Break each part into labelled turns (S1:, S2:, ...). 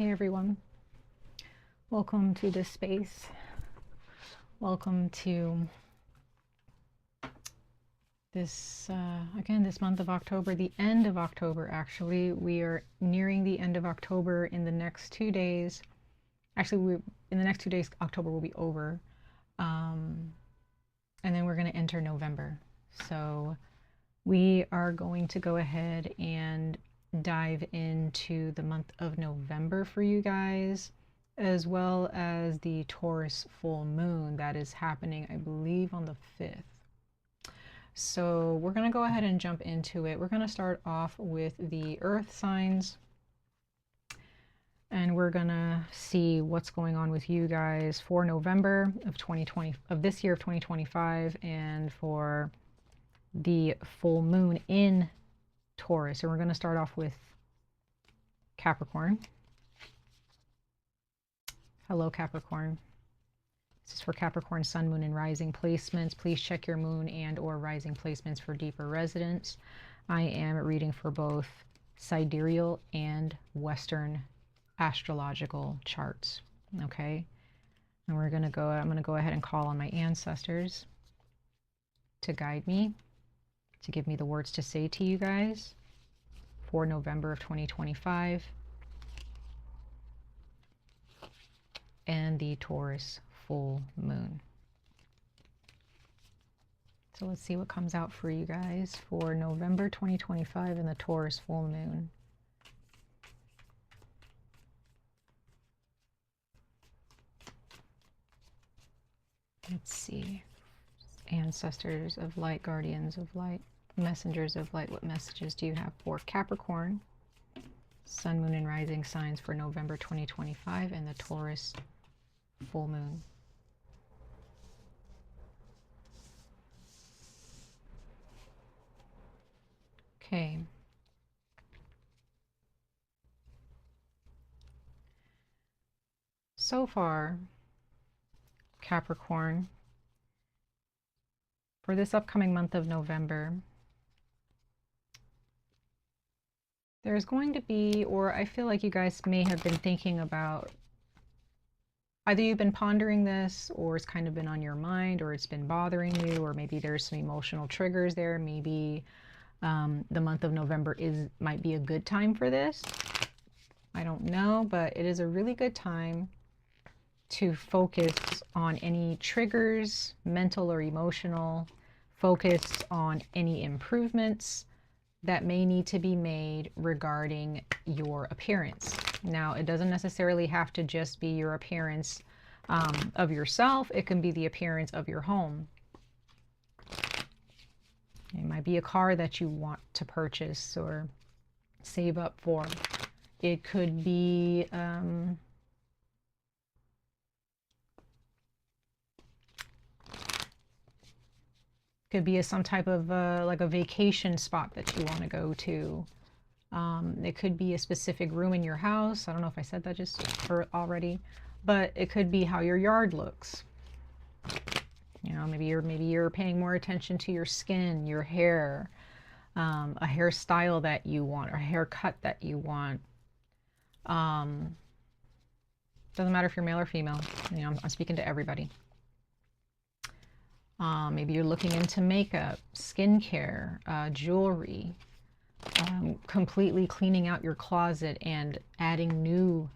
S1: Hey everyone, welcome to this space. Welcome to this, again, this month of October, the end of October actually. We are nearing the end of October in the next 2 days. Actually, in the next 2 days, October will be over. And then we're going to enter November. So we are going to go ahead and dive into the month of November for you guys, as well as the Taurus full moon that is happening, I believe, on the 5th. So we're going to go ahead and jump into it. We're going to start off with the earth signs, and we're going to see what's going on with you guys for November of 2020, of this year of 2025, and for the full moon in Taurus. And we're going to start off with Capricorn. Hello, Capricorn. This is for Capricorn sun, moon, and rising placements. Please check your moon and or rising placements for deeper resonance. I am reading for both sidereal and Western astrological charts. Okay. And I'm going to go ahead and call on my ancestors to guide me, to give me the words to say to you guys for November of 2025 and the Taurus full moon. So let's see what comes out for you guys for November 2025 and the Taurus full moon. Let's see. Ancestors of light, guardians of light, messengers of light, what messages do you have for Capricorn, sun, moon, and rising signs for November 2025 and the Taurus full moon? Okay. So far, Capricorn, for this upcoming month of November, there's going to be, or I feel like you guys may have been thinking about, either you've been pondering this, or it's kind of been on your mind, or it's been bothering you, or maybe there's some emotional triggers there. Maybe the month of November might be a good time for this. I don't know, but it is a really good time to focus on any triggers, mental or emotional, focus on any improvements that may need to be made regarding your appearance. Now, it doesn't necessarily have to just be your appearance of yourself. It can be the appearance of your home. It might be a car that you want to purchase or save up for. It could be some type of like a vacation spot that you want to go to. It could be a specific room in your house. I don't know if I said that just already, but it could be how your yard looks. You know, maybe you're paying more attention to your skin, your hair, a hairstyle that you want, or a haircut that you want. Doesn't matter if you're male or female. You know, I'm speaking to everybody. Maybe you're looking into makeup, skincare, jewelry, completely cleaning out your closet and adding new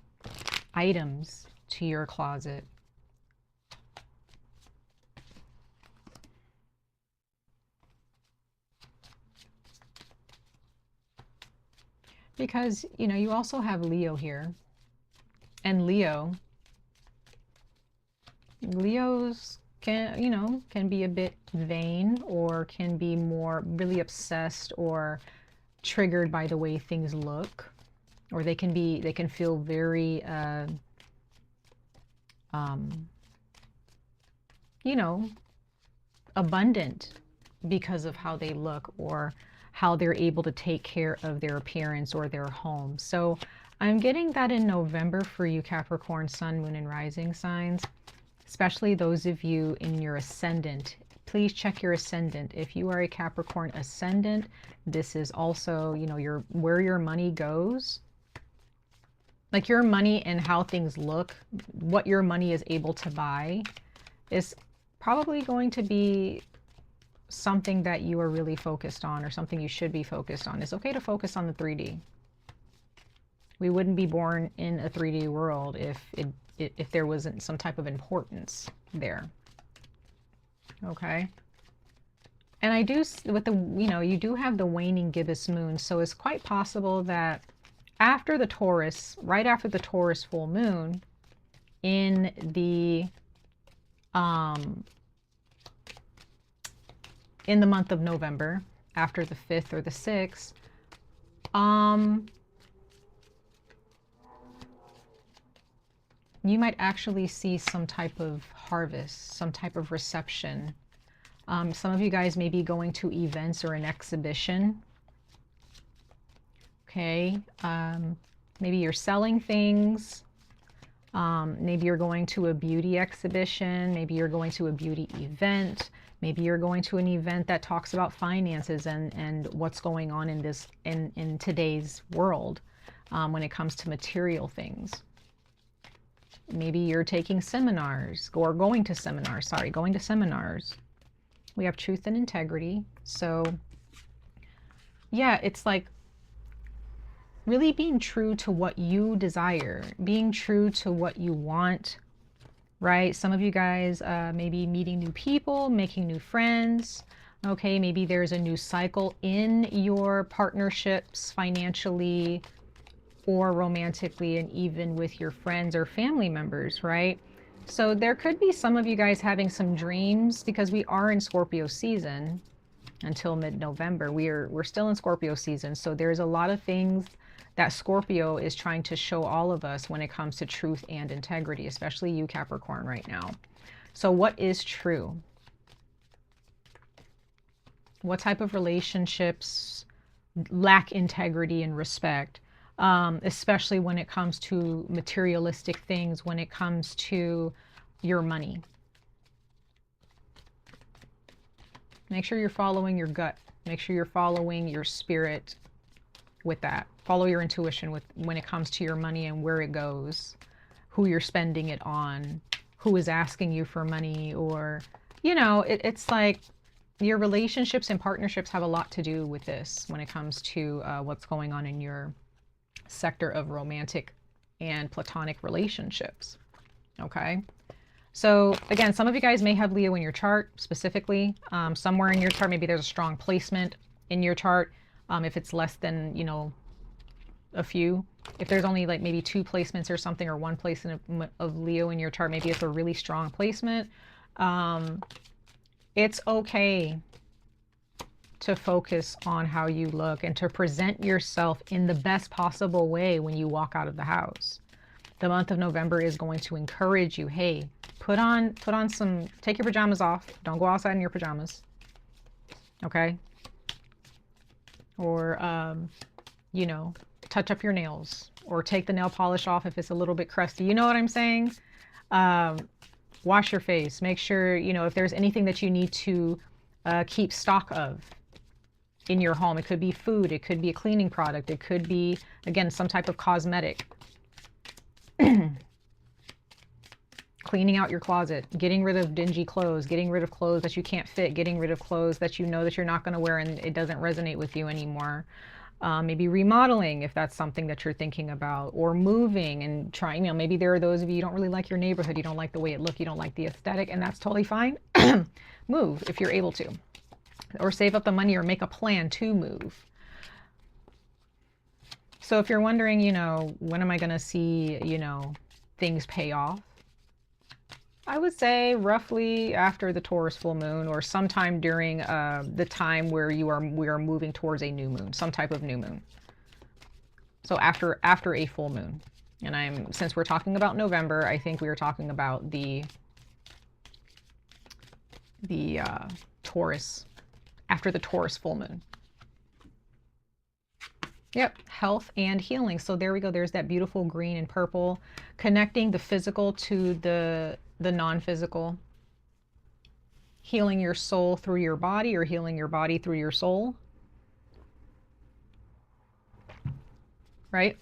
S1: items to your closet. Because, you know, you also have Leo here. And Leos can be a bit vain, or can be more really obsessed or triggered by the way things look, or they can feel very abundant because of how they look, or how they're able to take care of their appearance or their home. So I'm getting that in November for you Capricorn sun, moon, and rising signs, especially those of you in your ascendant. Please check your ascendant. If you are a Capricorn ascendant, this is also, you know, where your money goes like your money and how things look, what your money is able to buy is probably going to be something that you are really focused on, or something you should be focused on. It's okay to focus on the 3D. We wouldn't be born in a 3D world if there wasn't some type of importance there. Okay. And I do, with the, you know, you do have the waning gibbous moon, so it's quite possible that after the Taurus, right after the Taurus full moon, in the month of November, after the 5th or the 6th, you might actually see some type of harvest, some type of reception. Some of you guys may be going to events or an exhibition. Okay. Maybe you're selling things. Maybe you're going to a beauty exhibition. Maybe you're going to a beauty event. Maybe you're going to an event that talks about finances and what's going on in this in today's world when it comes to material things. Maybe you're taking seminars, or going to seminars, sorry, going to seminars. We have truth and integrity. So yeah, it's like really being true to what you desire, being true to what you want, right? Some of you guys may be meeting new people, making new friends. Okay, maybe there's a new cycle in your partnerships financially or romantically, and even with your friends or family members, right? So there could be some of you guys having some dreams, because we are in Scorpio season until mid-November. We're still in Scorpio season. So there's a lot of things that Scorpio is trying to show all of us when it comes to truth and integrity, especially you, Capricorn, right now. So what is true? What type of relationships lack integrity and respect? Especially when it comes to materialistic things, when it comes to your money. Make sure you're following your gut. Make sure you're following your spirit with that. Follow your intuition with when it comes to your money and where it goes, who you're spending it on, who is asking you for money, or, you know, it's like your relationships and partnerships have a lot to do with this when it comes to what's going on in your sector of romantic and platonic relationships. Okay. So again, some of you guys may have Leo in your chart specifically. Somewhere in your chart, maybe there's a strong placement in your chart. If it's less than, you know, a few, if there's only like maybe 2 placements or something, or 1 placement of Leo in your chart, maybe it's a really strong placement. It's okay to focus on how you look and to present yourself in the best possible way when you walk out of the house. The month of November is going to encourage you. Hey, put on some, take your pajamas off. Don't go outside in your pajamas. Okay. Or, you know, touch up your nails, or take the nail polish off if it's a little bit crusty. You know what I'm saying? Wash your face. Make sure, you know, if there's anything that you need to keep stock of in your home. It could be food. It could be a cleaning product. It could be, again, some type of cosmetic. Cleaning out your closet, getting rid of dingy clothes, getting rid of clothes that you can't fit, getting rid of clothes that you know that you're not going to wear and it doesn't resonate with you anymore. Maybe remodeling, if that's something that you're thinking about, or moving and trying, you know, maybe there are those of you don't really like your neighborhood, you don't like the way it looks, you don't like the aesthetic, and that's totally fine. Move if you're able to, or save up the money, or make a plan to move. So if you're wondering, you know, when am I going to see, you know, things pay off? I would say roughly after the Taurus full moon, or sometime during the time where we are moving towards a new moon, some type of new moon. So after a full moon. And since we're talking about November, I think we are talking about the Taurus, after the Taurus full moon. Yep, health and healing. So there we go. There's that beautiful green and purple, connecting the physical to the non-physical. Healing your soul through your body, or healing your body through your soul. Right?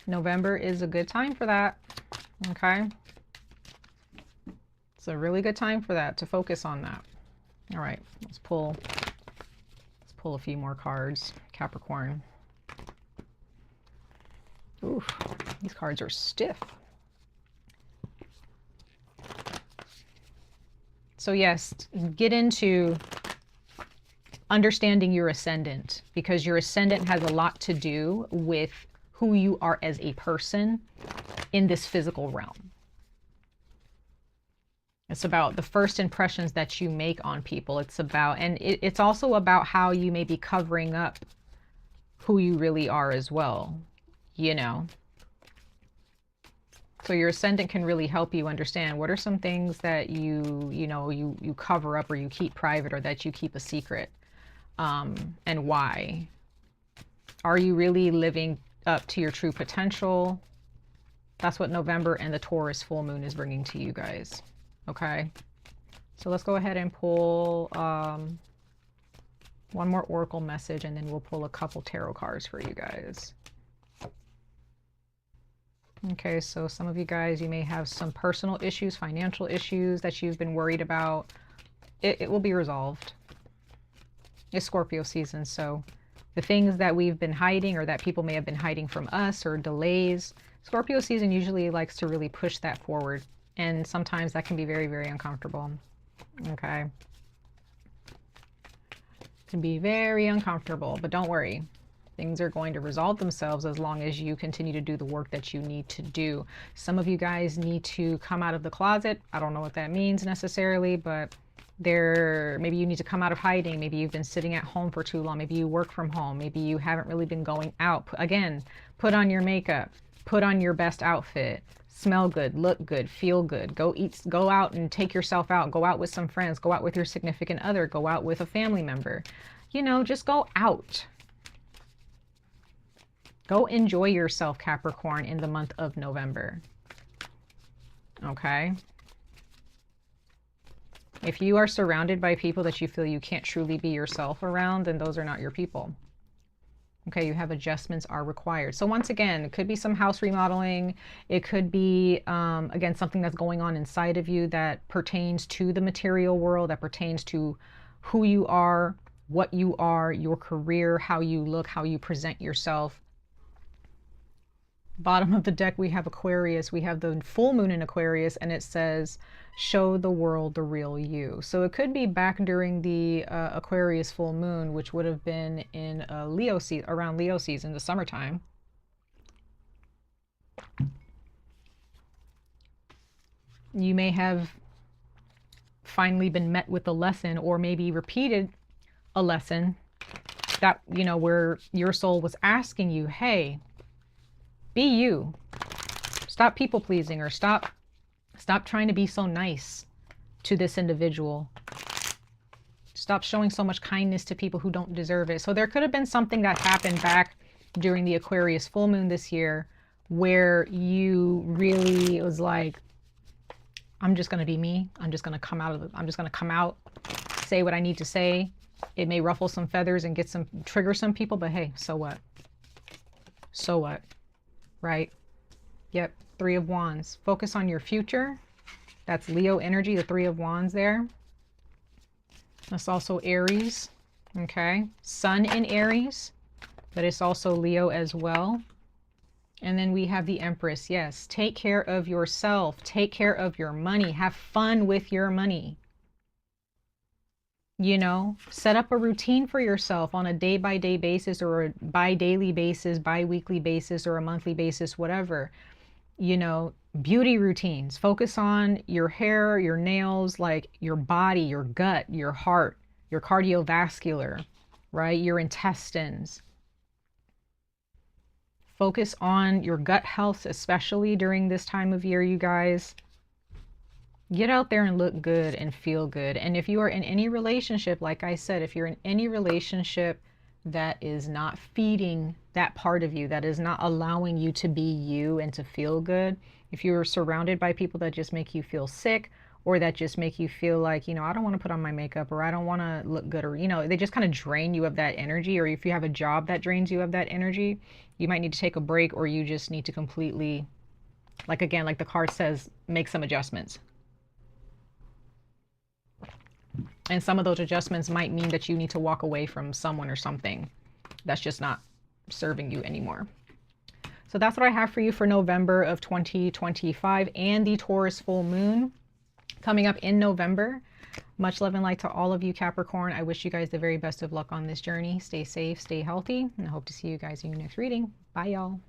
S1: November is a good time for that. Okay. It's a really good time for that, to focus on that. All right, let's pull a few more cards. Capricorn. Oof, these cards are stiff. So yes, get into understanding your ascendant, because your ascendant has a lot to do with who you are as a person in this physical realm. It's about the first impressions that you make on people. It's about, and it's also about how you may be covering up who you really are as well, you know. So your ascendant can really help you understand what are some things that you cover up, or you keep private, or that you keep a secret, and why. Are you really living up to your true potential? That's what November and the Taurus full moon is bringing to you guys. Okay, so let's go ahead and pull one more oracle message, and then we'll pull a couple tarot cards for you guys. Okay, so some of you guys, you may have some personal issues, financial issues that you've been worried about. It will be resolved. It's Scorpio season, so the things that we've been hiding, or that people may have been hiding from us, or delays, Scorpio season usually likes to really push that forward. And sometimes that can be very, very uncomfortable. Okay. It can be very uncomfortable, but don't worry. Things are going to resolve themselves as long as you continue to do the work that you need to do. Some of you guys need to come out of the closet. I don't know what that means necessarily, but maybe you need to come out of hiding. Maybe you've been sitting at home for too long. Maybe you work from home. Maybe you haven't really been going out. Again, put on your makeup, put on your best outfit, smell good, look good, feel good, go eat, go out and take yourself out, go out with some friends, go out with your significant other, go out with a family member, you know, just go out. Go enjoy yourself, Capricorn, in the month of November. Okay. If you are surrounded by people that you feel you can't truly be yourself around, then those are not your people. Okay, you have adjustments are required. So once again, it could be some house remodeling. It could be, again, something that's going on inside of you that pertains to the material world, that pertains to who you are, what you are, your career, how you look, how you present yourself. Bottom of the deck, we have Aquarius. We have the full moon in Aquarius, and it says, show the world the real you. So it could be back during the Aquarius full moon, which would have been in Leo season, around Leo season, the summertime. You may have finally been met with a lesson, or maybe repeated a lesson that, you know, where your soul was asking you, hey, be you. Stop people pleasing, or stop trying to be so nice to this individual. Stop showing so much kindness to people who don't deserve it. So there could have been something that happened back during the Aquarius full moon this year where you really, it was like, I'm just going to be me. I'm just going to come out, say what I need to say. It may ruffle some feathers and trigger some people, but hey, so what? So what? Right? Yep. 3 of Wands. Focus on your future. That's Leo energy, the 3 of Wands there. That's also Aries. Okay. Sun in Aries, but it's also Leo as well. And then we have the Empress. Yes. Take care of yourself. Take care of your money. Have fun with your money. You know, set up a routine for yourself on a day-by-day basis, or a bi-daily basis, bi-weekly basis, or a monthly basis, whatever. You know, beauty routines. Focus on your hair, your nails, like your body, your gut, your heart, your cardiovascular, right? Your intestines. Focus on your gut health, especially during this time of year, you guys. Get out there and look good and feel good. And if you are in any relationship, like I said, if you're in any relationship that is not feeding that part of you, that is not allowing you to be you and to feel good, if you're surrounded by people that just make you feel sick, or that just make you feel like, you know, I don't want to put on my makeup, or I don't want to look good, or, you know, they just kind of drain you of that energy. Or if you have a job that drains you of that energy, you might need to take a break, or you just need to completely, like, again, like the card says, make some adjustments. And some of those adjustments might mean that you need to walk away from someone or something that's just not serving you anymore. So that's what I have for you for November of 2025 and the Taurus full moon coming up in November. Much love and light to all of you, Capricorn. I wish you guys the very best of luck on this journey. Stay safe, stay healthy, and I hope to see you guys in your next reading. Bye, y'all.